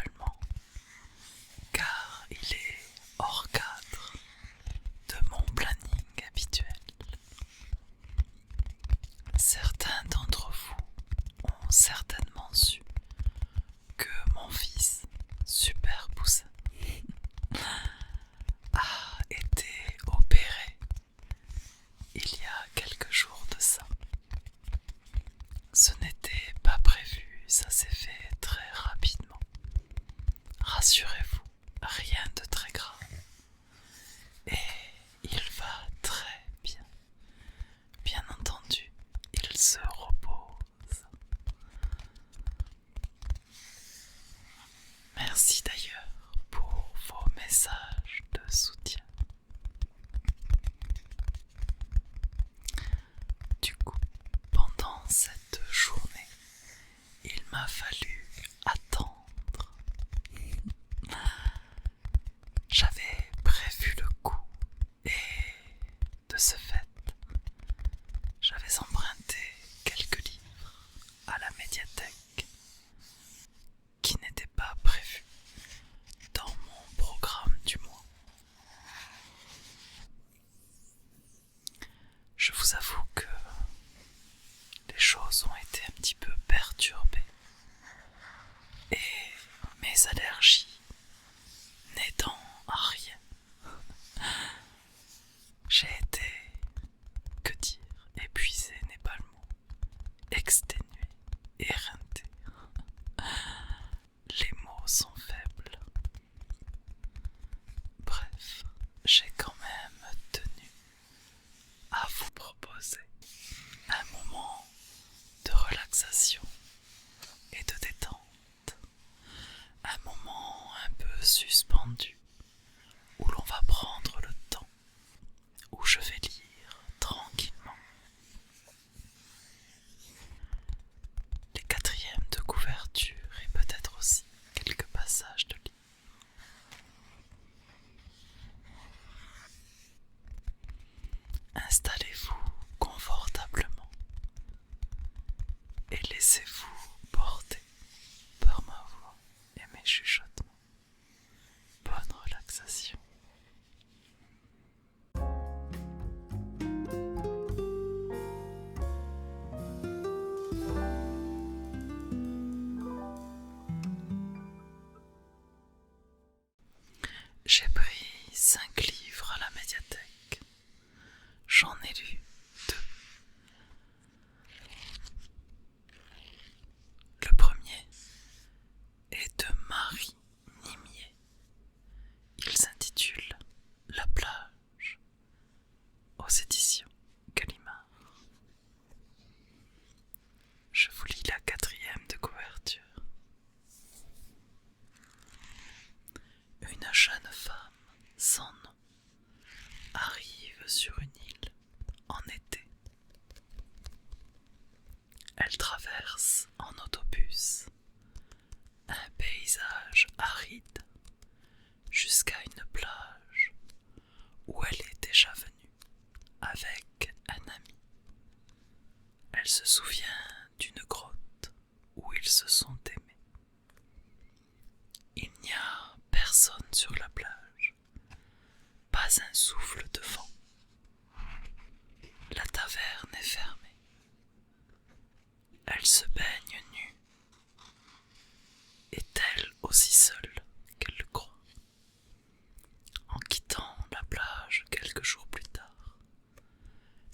actuellement, car il est hors cadre de mon planning habituel. Certains d'entre vous ont certainement su que mon fils, Super Poussin, a été opéré il y a quelques jours de ça. Ce n'était pas prévu, ça s'est fait très rapidement. Rassurez-vous, rien de très grave. Et il va très bien. Bien entendu, il se repose. Merci d'ailleurs pour vos messages de soutien. Du coup, pendant cette journée, il m'a fallu attendre. J'avais prévu le coup et de ce fait, j'avais emprunté quelques livres à la médiathèque qui n'étaient pas prévus dans mon programme du mois. Je vous avoue que les choses ont été un petit peu perturbées et mes allergies n'aidant à rien. J'ai été, que dire, épuisé n'est pas le mot, exténué, éreinté. Les mots sont faibles. Bref, j'ai quand même tenu à vous proposer un moment de relaxation et de détente, un moment un peu suspendu où l'on va prendre le temps, où je vais lire tranquillement les quatrièmes de couverture et peut-être aussi quelques passages de livres. Installez-vous confortablement et laissez-vous porter par ma voix et mes chuchotements. Bonne relaxation. J'ai pris 5 livres à la médiathèque. J'en ai lu 2. Le premier est de Marie Nimier. Il s'intitule La plage, aux éditions Gallimard. Je vous lis la quatrième de couverture. Une jeune femme sans nom arrive sur une île en été. Elle traverse en autobus un paysage aride jusqu'à une plage où elle est déjà venue avec un ami. Elle se souvient d'une grotte où ils se sont aimés. Il n'y a personne sur la plage, pas un souffle de vent. La taverne est fermée. Elle se baigne nue. Est-elle aussi seule qu'elle le croit? En quittant la plage quelques jours plus tard,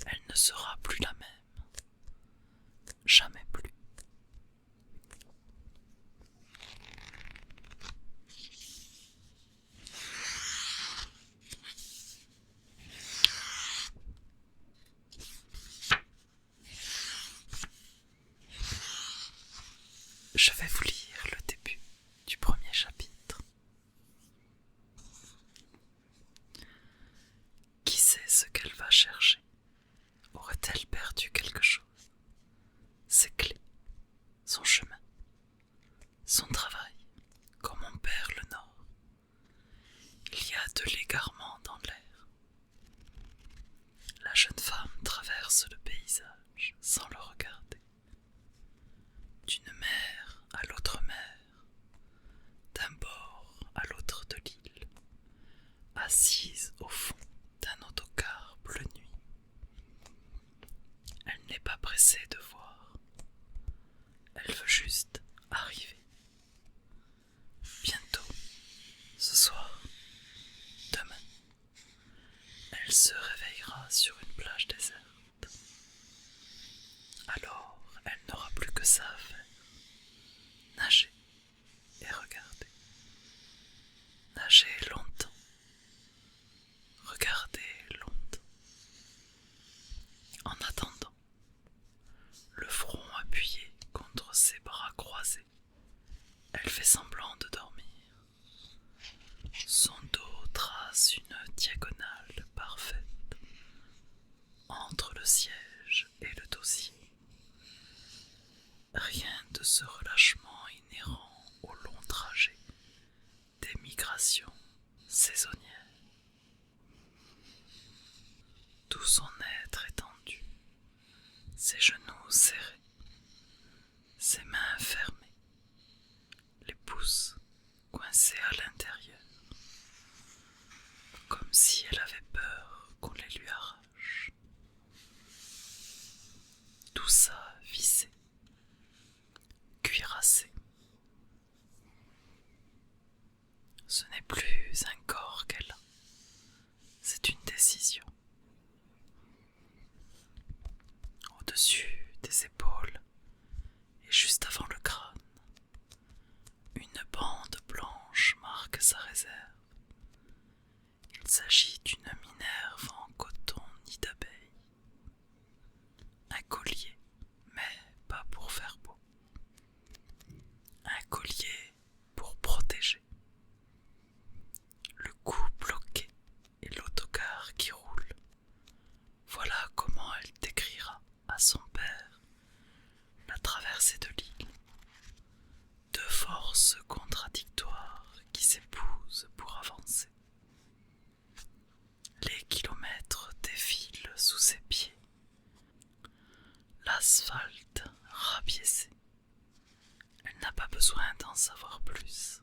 elle ne sera plus la même. Jamais plus. Je vais vous lire le début du premier chapitre. Qui sait ce qu'elle va chercher? Aurait-elle perdu quelque chose? Ses clés, son chemin, son travail, comme on perd le nord. Il y a de l'égarement dans l'air. La jeune femme traverse le paysage sans le regarder. D'une mer à l'autre elle se réveillera sur une plage déserte. Alors, elle n'aura plus que ça à faire. Nager et regarder. Nager longtemps. Regarder longtemps. En attendant, le front appuyé contre ses bras croisés, elle fait semblant de dormir. Son dos trace une diagonale parfaite entre le siège et le dossier. Rien de ce relâchement inhérent au long trajet des migrations saisonnières. Tout son être étendu, ses genoux serrés, ses mains fermées, les pouces coincés à l'intérieur, comme si elle avait peur qu'on les lui arrache. Tout ça vissé, cuirassé. Ce n'est plus un corps qu'elle a, c'est une décision. Au-dessus des épaules et juste avant le crâne, une bande blanche marque sa réserve. Il s'agit d'une minerve en coton nid d'abeille. Un collier, mais pas pour faire beau. Un collier pour protéger. Le cou bloqué et l'autocar qui roule. Voilà comment elle décrira à son père la traversée de l'île. Deux forces contradictoires qui s'épousent pour avancer. Les kilomètres défilent sous ses pieds. L'asphalte rapiécé. Elle n'a pas besoin d'en savoir plus.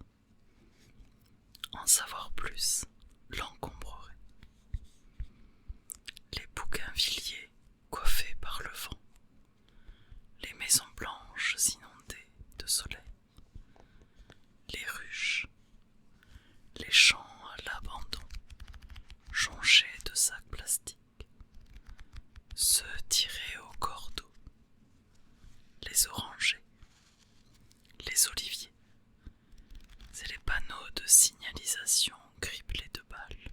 En savoir plus l'encombrerait. Les bougainvilliers coiffés par le vent. Les maisons blanches inondées de soleil. Les ruches. Les champs à l'abandon, jonchés de sacs plastiques. Ceux tirés au cordeau. Les orangers. Les oliviers. C'est les panneaux de signalisation criblés de balles.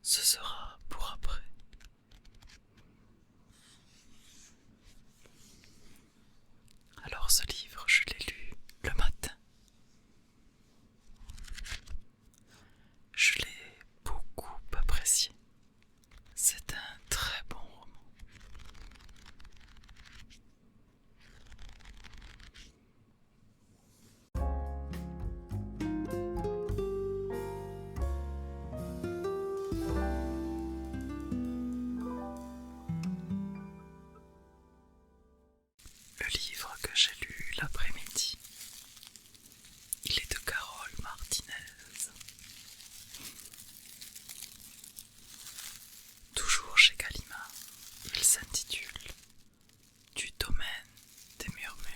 Ce sera pour après. Alors ce livre, je l'ai lu le matin. Je l'ai beaucoup apprécié. C'est un très bon roman. Le livre que j'ai lu l'après-midi, il est de Carole Martinez. Toujours chez Gallimard, il s'intitule « Du domaine des murmures ».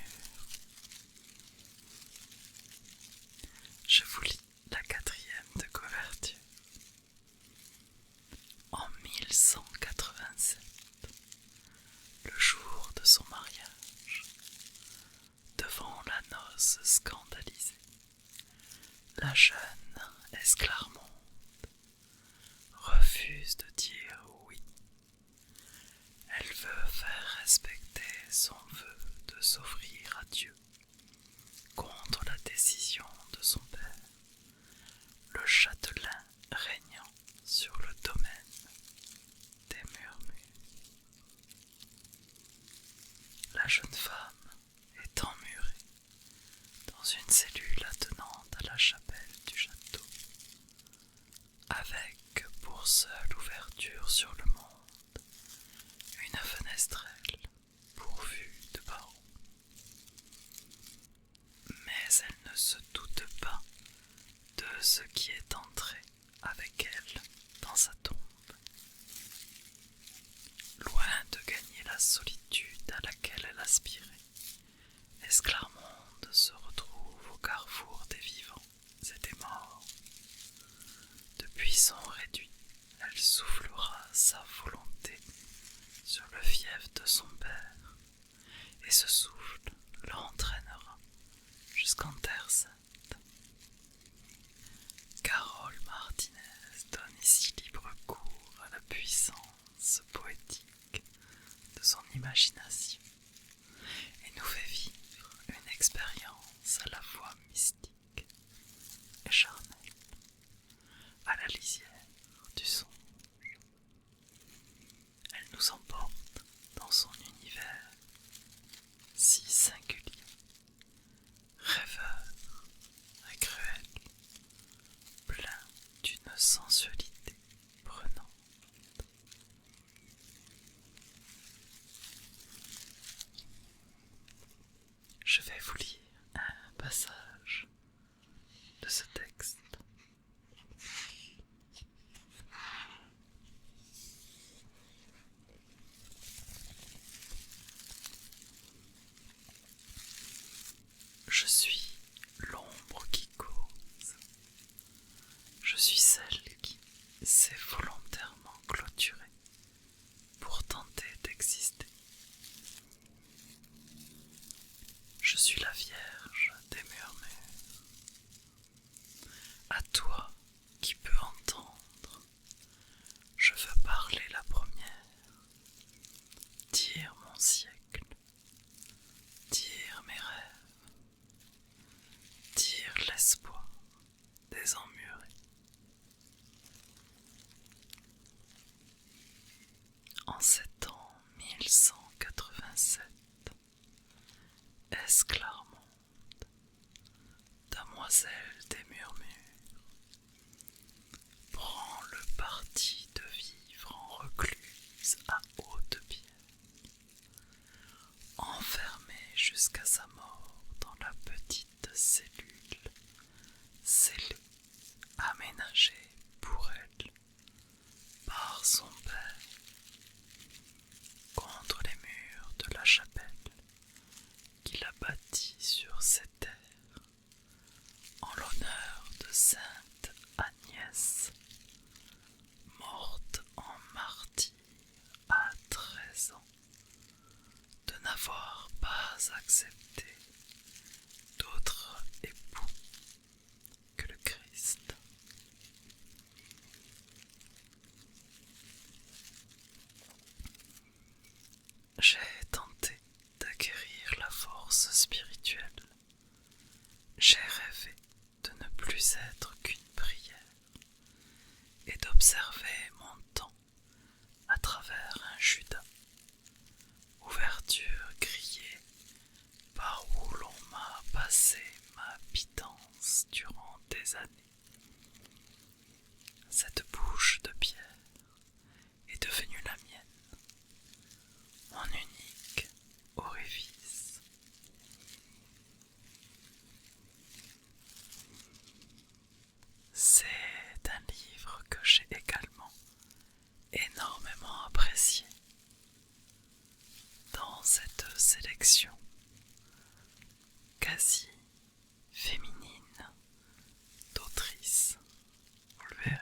Je vous lis la 4e de couverture. En 1187, le jour de son mariage, devant la noce scandalisée, la jeune Esclarmonde refuse de dire oui. Elle veut faire respecter son vœu de s'offrir à Dieu contre la décision de son père, le châtelain régnant sur le domaine des murmures. La jeune femme est emmurée dans une cellule attenante à la chapelle du château, avec pour seule ouverture sur le monde une fenestrelle pourvue de barreaux. Mais elle ne se doute pas de ce qui est entré avec elle dans sa tombe. Loin de gagner la solitude à laquelle elle aspirait, Esclarmonde se retrouve au carrefour des vivants et des morts. Depuis son réduit, elle mystique et charnelle, à la lisière du songe. Elle nous emporte dans son univers si singulier, rêveur et cruel, plein d'une sensualité prenante. Je vais vous lire un passage de ce texte. Je suis l'ombre qui cause. Je suis celle qui s'est volontairement clôturée pour tenter d'exister. Je suis la Vierge des murmures. À toi qui peux entendre, je veux parler la première, dire mon siècle, dire mes rêves, dire l'espoir des emmurés. En cet an 1187, Esclarmonde, demoiselle des murmures, prend le parti de vivre en recluse à haute pierre, enfermée jusqu'à sa mort dans la petite cellule scellée, aménagée pour elle par son père, contre les murs de la chapelle qu'il a bâtie sur ces terres, en l'honneur de sainte Agnès, morte en martyre à 13 ans, de n'avoir pas accepté d'autre époux que le Christ. J'ai tenté d'acquérir la force spirituelle. J'ai rêvé de ne plus être qu'une prière et d'observer mon temps à travers un Judas, ouverture grillée par où l'on m'a passé ma pitance durant des années. Cette bouche de pierre est devenue la mienne, mon unique orifice. C'est un livre que j'ai également énormément apprécié. Dans cette sélection quasi féminine d'autrices, vous le verrez.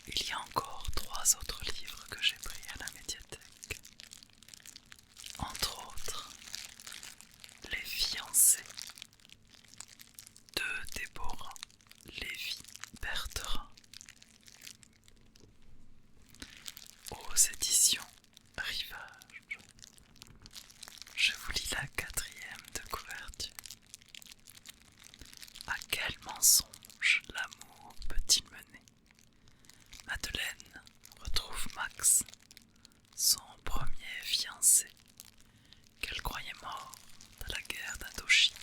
Il y a encore 3 autres livres que j'ai pris à la médiathèque. Entre autres, Les fiancés de Déborah Lévy-Bertherin aux éditions Rivage. Je vous lis la 4e de couverture. À quel mensonge l'amour peut-il mener? Madeleine retrouve Max, son premier fiancé, qu'elle croyait mort dans la guerre d'Indochine.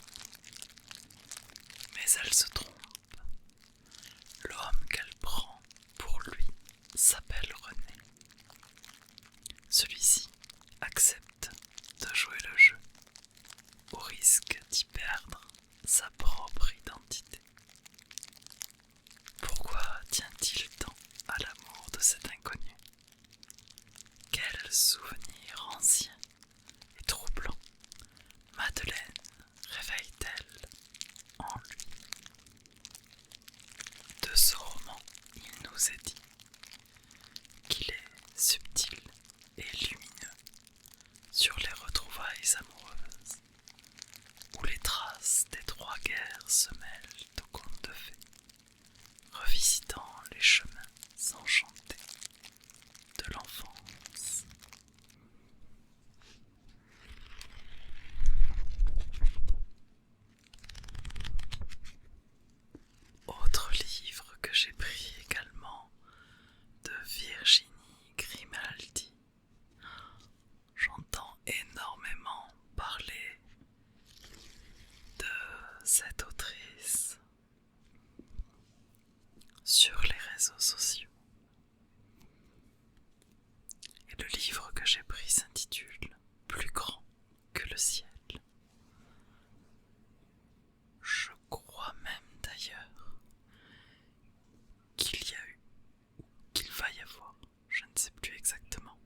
Mais elle se trompe. L'homme qu'elle prend pour lui s'appelle René. Celui-ci accepte de jouer le jeu, au risque d'y perdre sa propre identité. Pourquoi tient-il tant à l'amour de cet inconnu? Quel souvenir ancien et troublant Madeleine réveille-t-elle en lui? De ce roman, il nous est dit qu'il est subtil et lumineux sur les retrouvailles amoureuses, où les traces des 3 guerres se mêlent au conte de sur les réseaux sociaux. Et le livre que j'ai pris s'intitule Plus grand que le ciel. Je crois même d'ailleurs qu'il y a eu, qu'il va y avoir, je ne sais plus exactement,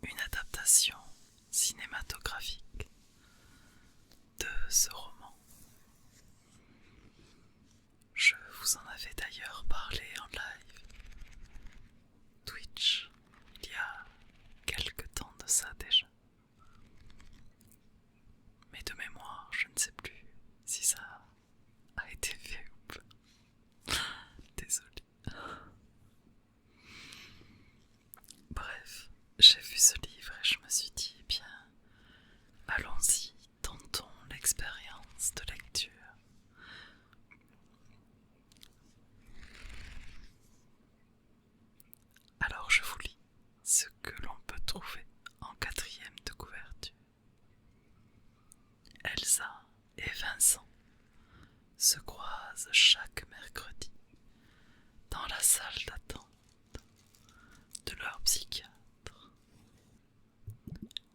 une adaptation cinématographique de ce roman. Je vous en avais d'ailleurs parlé en live Twitch il y a quelque temps de ça déjà. Mais de mémoire, je ne sais plus si ça a été fait ou pas. Désolé. Bref, j'ai vu ce livre et je me suis dit, eh bien, allons-y, tentons l'expérience de lecture. Alors je vous lis ce que l'on peut trouver en 4e de couverture. Elsa et Vincent se croisent chaque mercredi dans la salle d'attente de leur psychiatre.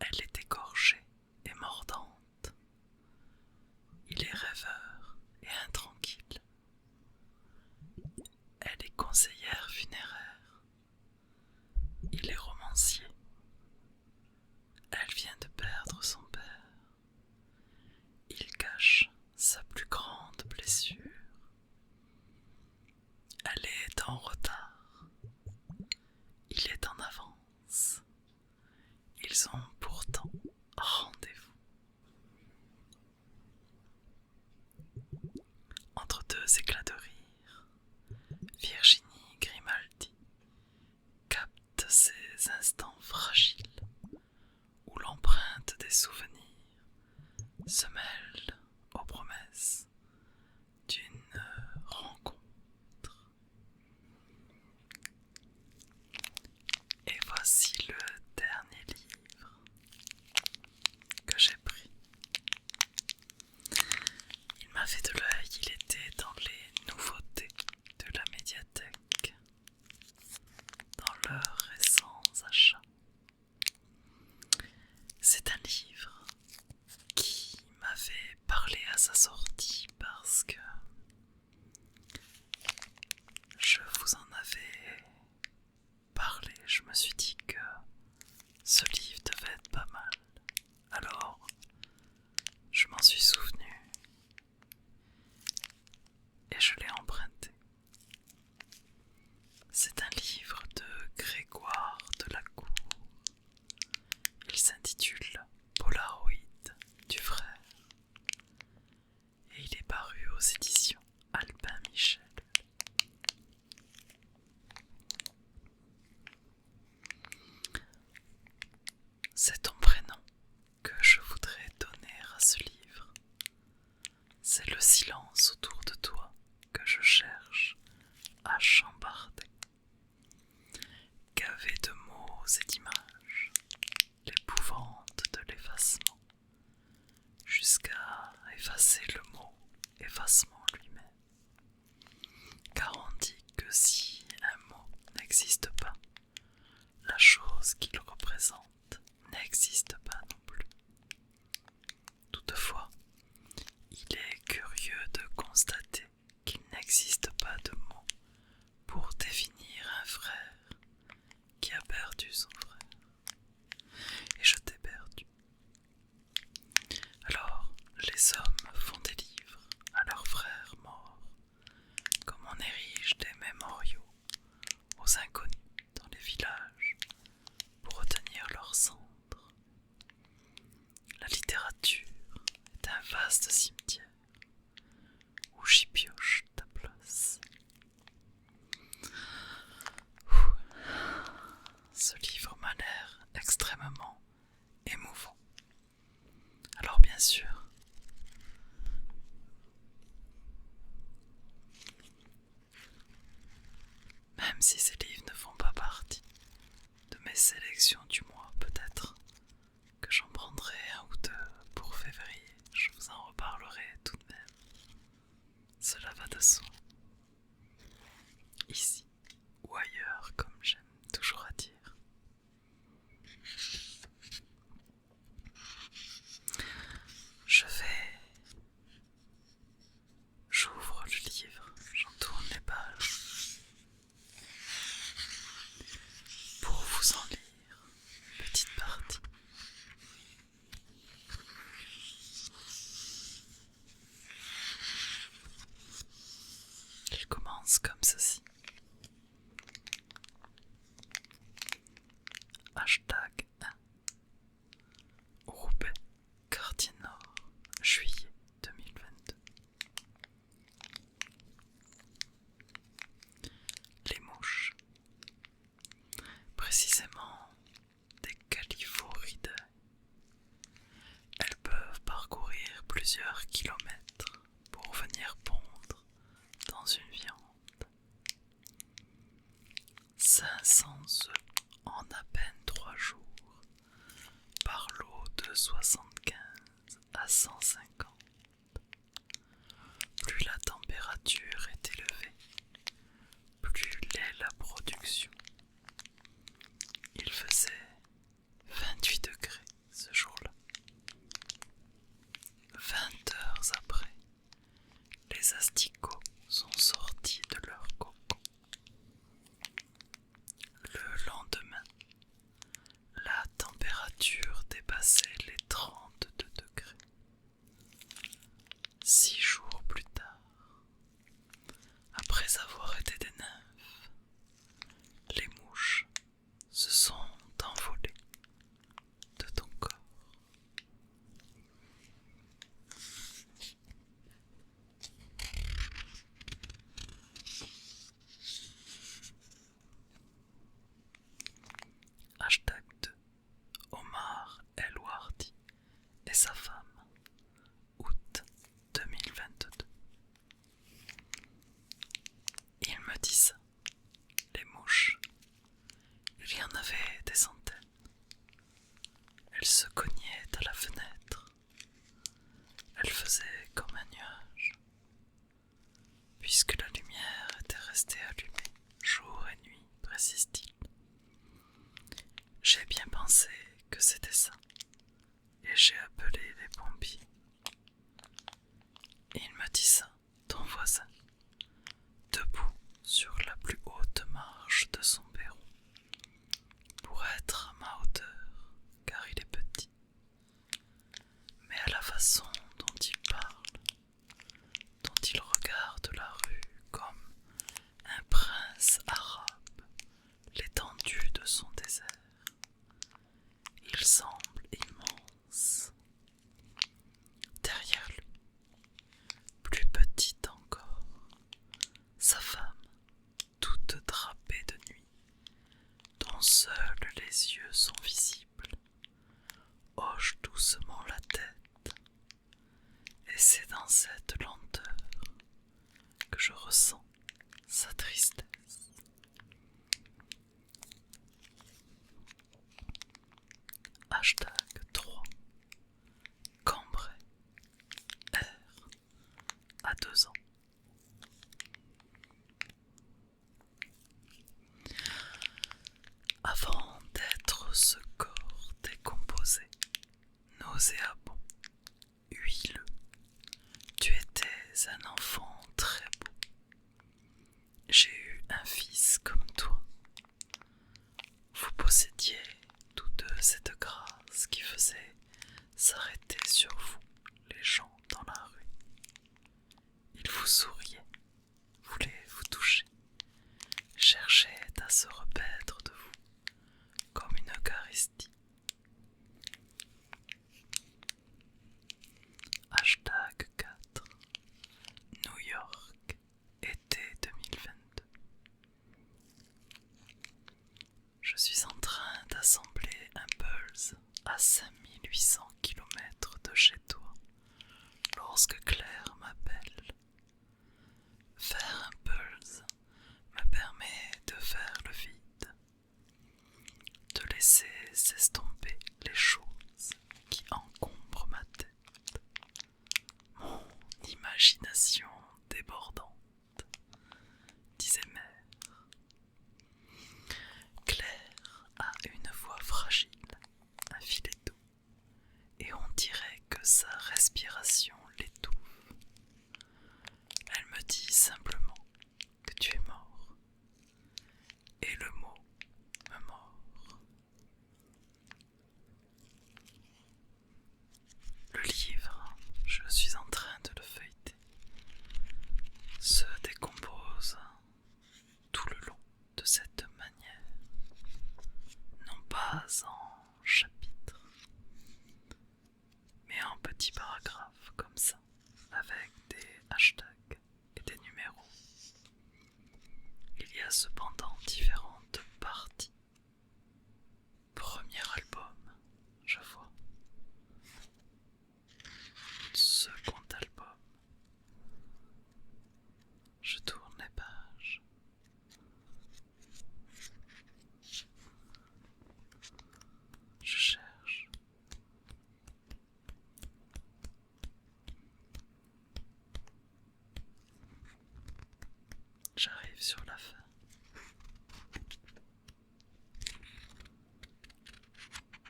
Elle est égorgée et mordante. Il est rêveur et intranquille. Elle est conseillère funéraire. Il est romancier. Elle vient de perdre son père. Il cache sa plus grande blessure. Elle est en retard. Il est en avance. Ils ont pourtant rendez-vous. Entre deux éclats de rire, Virginie Grimaldi capte ces instants fragiles où l'empreinte des souvenirs se mêle aux promesses d'une rencontre. Et voici le dernier livre que j'ai pris. Il m'a fait de l'œil, il était dans les nouveautés de la médiathèque, dans leurs récents achats. C'est un livre qui m'avait parlé à sa sortie parce que je vous en avais parlé. Je me suis dit que ce livre devait être pas mal. Alors, je m'en suis souvenu et je l'ai emprunté. C'est un livre de Grégoire Delacour. Il s'intitule Polaroid du frère et il est paru aux éditions Albin Michel. C'est ton prénom que je voudrais donner à ce livre. C'est le silence autour de toi que je cherche à chambarder. Gavé de mots et d'images, l'épouvante de l'effacement, jusqu'à effacer le mot effacement lui-même. Car on dit que si un mot n'existe pas, la chose qu'il représente n'existe pas non plus. Toutefois, il est curieux de constater qu'il n'existe pas de mot pour définir un frère qui a perdu son frère. Et je t'ai perdu. Alors, les hommes font des livres à leurs frères morts, comme on érige des mémoriaux aux inconnus dans les villages pour retenir leurs cendres. La littérature est un vaste cimetière où j'y pioche ta place. Ce livre m'a l'air extrêmement émouvant. Alors bien sûr, même si ces livres ne font pas partie de mes sélections du mois, peut-être que j'en prendrai un ou deux pour février. Je vous en reparlerai tout de même. Cela va de soi. ici ou ailleurs, comme j'aime toujours à dire. J'ouvre le livre, j'en tourne les pages pour vous en lire une petite partie. Il commence comme ceci. Hashtag 1. Roubaix, quartier nord, juillet 2022. Les mouches, précisément des Calliphoridae. Elles peuvent parcourir plusieurs kilomètres pour venir pondre dans une viande. 500 œufs en à peine 3 jours, par lot de 75 à 150. Plus la température est élevée, plus l'est la production. Il faisait 28 degrés ce jour-là. 20 heures après, les asticots sont sortis de leur cocon. Le lendemain, la température dépassait les 32 degrés. 6 jours plus tard, après avoir été des nymphes, les mouches se sont envolées de ton corps. Hashtag 2. Omar El Wardi et sa femme, août 2022. Il me dit ça, les mouches, il y en avait des centaines. Elles se cognaient à la fenêtre. Elles faisaient comme un nuage, puisque la lumière était restée allumée jour et nuit, précise-t-il. J'ai bien pensé que c'était ça, et j'ai appelé les pompiers. Et il me dit ça, ton voisin, debout sur la plus haute marche de son perron, pour être à ma hauteur, car il est petit. Mais à la façon dont il parle, dont il regarde la rue comme un prince arabe, l'étendue de son désert, il semble immense. Derrière lui, plus petite encore, sa femme, toute drapée de nuit, dont seuls les yeux sont visibles, hoche doucement la tête, et c'est dans cette lenteur que je ressens sa tristesse. Hashtag 3. Cambrai, R, à 2 ans. Avant d'être ce corps décomposé, nauséabond, huileux, tu étais un enfant très beau. J'ai eu un fils comme toi. Vous possédiez tous deux cette grâce qui respiration l'étouffe. Elle me dit simplement que tu es mort, et le mot me mord. Le livre, je suis en train de le feuilleter, se décompose tout le long de cette manière, non pas en chapitres, mais en petits paragraphes comme ça, avec des hashtags et des numéros. Il y a cependant différentes parties. Premier album, je vois. Second album. Je tourne les pages. Je cherche. J'arrive sur la fin.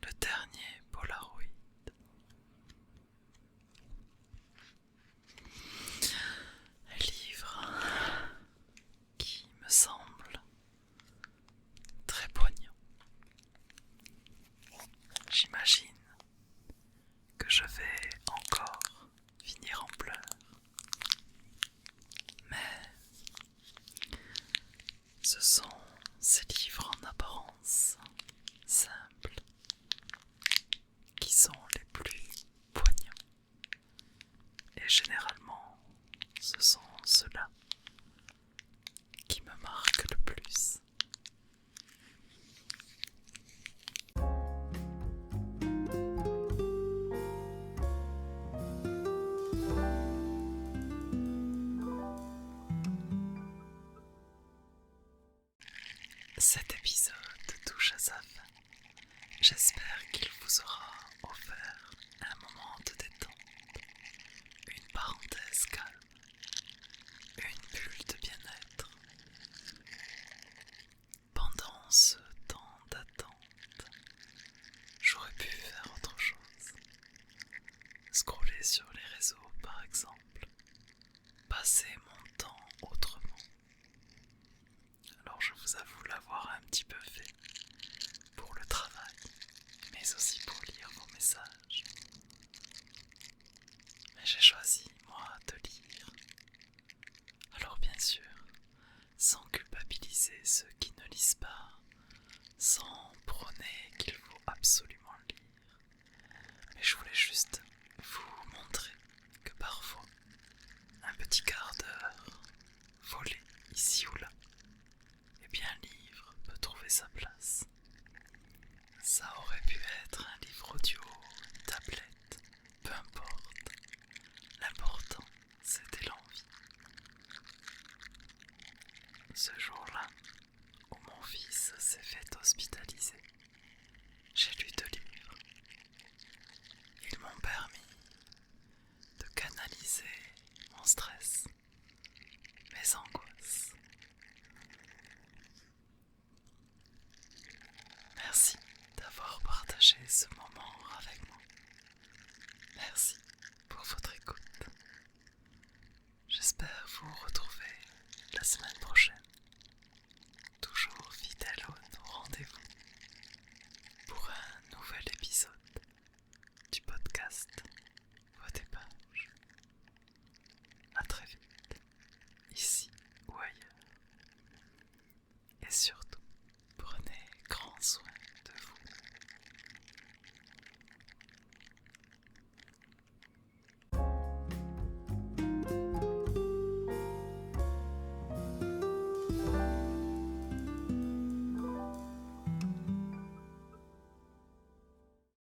Le dernier Polaroid. Un livre qui me semble très poignant. J'imagine que je vais encore finir en pleurs. Mais ce sont ces livres en apparence simples qui sont les plus poignants. Et généralement, ce sont ceux-là qui me marquent le plus. Cet épisode touche à sa fin. J'espère qu'il vous aura offert un moment de détente, une parenthèse calme, une bulle de bien-être. Pendant ce temps d'attente, j'aurais pu faire autre chose. Scroller sur les réseaux par exemple, passer mon temps autrement. Alors je vous avoue l'avoir un petit peu fait pour le travail, mais aussi pour lire vos messages. Mais j'ai choisi, moi, de lire. Alors bien sûr, sans culpabiliser ceux qui ne lisent pas, sans prôner qu'il faut absolument le lire. Mais je voulais juste vous montrer que parfois, un petit quart d'heure volé ici ou là, eh bien un livre peut trouver sa place. Ça aurait pu être un livre audio, une tablette, peu importe. L'important, c'était l'envie. Ce jour-là, où mon fils s'est fait hospitaliser, j'ai lu 2 livres. Ils m'ont permis de canaliser mon stress, mes angoisses. Merci d'avoir partagé ce moment avec moi. Merci pour votre écoute. J'espère vous retrouver la semaine prochaine